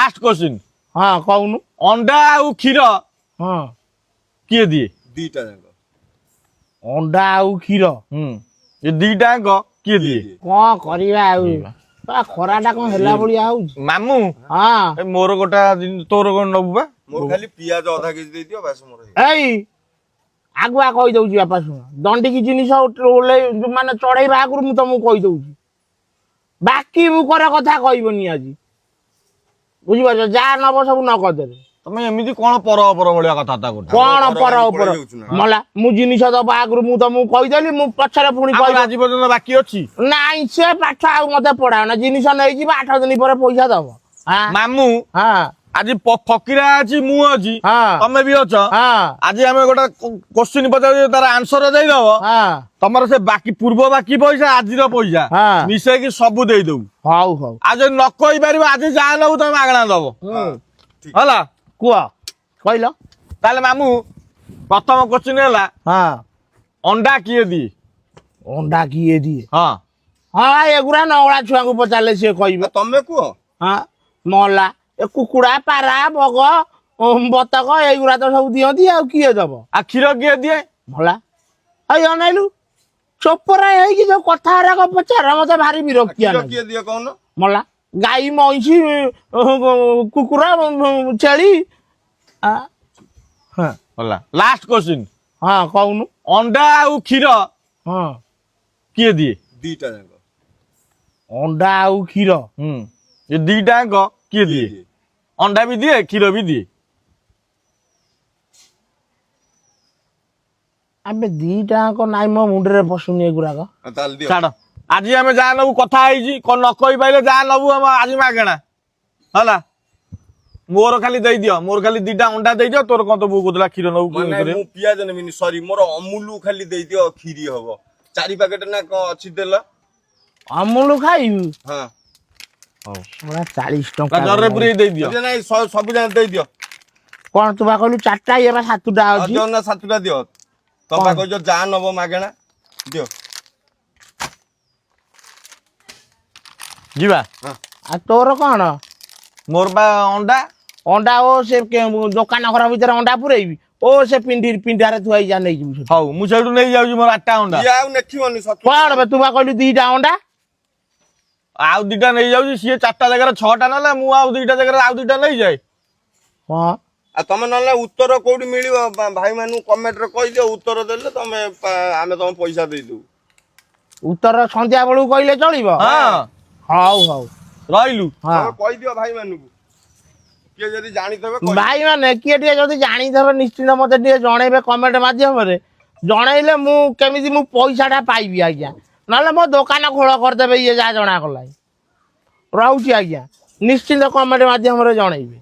Last question हाँ कहूनु अंडा आउ क्षीर हाँ किए दिए दीटा जाक अंडा आउ क्षीर ये दीटा किए दिए कौन करिया आउ खराटा कौन हेला भलिया आउची मामू हाँ ए मोर गोटा तोर कोन नबु बा मोर खाली पियाज अधा केजी दे दियो बस मोर एई आगुआ कही दउची बापा सुन दंडी की जिनिस ओले माने चढ़ेଇବା आगुर मु तुमको कही दउची बाकी मु कर कथा कहबनी आज बुझि पाछ जा नब सब न कदरे तमे एमिति कोन पर भलिया कथा ता कोठा कौन पर ऊपर मला मु जिनिस दबा आगुर मु तुमको कही देली मु पछरे पुणी कोई कही आज पर्यंत बाकी अछि नाई से पाठ आ मते पढ़ा ना जिनिस नै जी 8 दिन पर पैसा दबो हां मामू हां आज फकीरा अछि मु अछि हां तमे भी अछ हां आज हमें गोटा क्वेश्चन पचार तार आंसर दे दबो हां तमर से बाकी पूर्व बाकी पैसा आज रो पैसा हाँ। मिसे की सब दे दउ हाउ हाउ आज न कहि परिबो आज जा नबु तमे मागणा दबो होला कुआ कहलो ताले मामू प्रथम क्वेश्चन हैला हां अंडा किए दी अंडा किए दिए हां हाँ एगुरा नवड़ा छुआ को पचारे से कहबे तमे को हाँ मला ए कुकुड़ा पारा बग बतक एगुरा तो सब दियंती आ किए दब आ क्षीर किए दिए मला अय अनाइलु चोपरा है कि जो कथा रा को पचार मते भारी विरक्ति आला किए दियो कोन मला गाई मईसी कुकुरा छेली हाँ होला लास्ट क्वेश्चन हाँ कहनु अंडा आउ क्षीर हाँ किए दिए दीटा जाक अंडा आउ क्षीर ये दीटा किए दिए अंडा भी दिए क्षीर भी दिए अबे दीटा को नाई मो मुंडरे पसुनी एगुरा का ताल दियो छाड़ आज हमें जा नबु कथा आईजी कोन न कहि पाइले जा नबु हम आज मागणा होला मोर खाली दे दियो मोर खाली दीटा अंडा दे दियो तोर कोन तो बु गुदला क्षीर नबु माने मु पियाज नेमिनी सॉरी मोर अमूल खाली दे दियो खीरी हबो 4 पैकेट ना को अछि देला अमूल खाइबू हां सोला 40 टका जरे पुरी दे दियो जे नाही सब जान दे दियो कोन तुबा कहलु 4टा एबा 7टा अछि जो ना 7टा दियो तबा को जो जा नबो मागेना दियो जीवा आ तोर कोन मोर बा अंडा अंडा ओ से दुकान घर भीतर अंडा पुरेबी ओ से पिंडारे थुआई जा नै जिमु हाउ मु सेडु नै जाउ मोर 8टा अंडा या नेखिवनी सत कोन बे तुबा कहलु 2टा अंडा आउ दीटा नै जाउ सी 4टा जगह 6टा नले मु आउ 2टा जगह आउ 2टा नै जाय हां आ तमे नले उत्तर कोडी मिलियो भाई मानु कमेंट रे कहि दियो उत्तर देले तमे आमे तम पैसा दे दउ उत्तर संध्या बेलू कहले चलिबो हां हाउ हाउ रहिलु हां कहि दियो भाई मानु के जदी जानि तबे भाई माने किए टिए जदी जानि थबे निश्चित मते टिए जणेबे कमेंट माध्यम रे जणैले मु केमिति मु पैसाटा पाइबी आज्ञा नले मो दुकान खोल कर देबे ये जा जणा कलाई रहउची आज्ञा निश्चित कमेंट माध्यम रे जणैबे।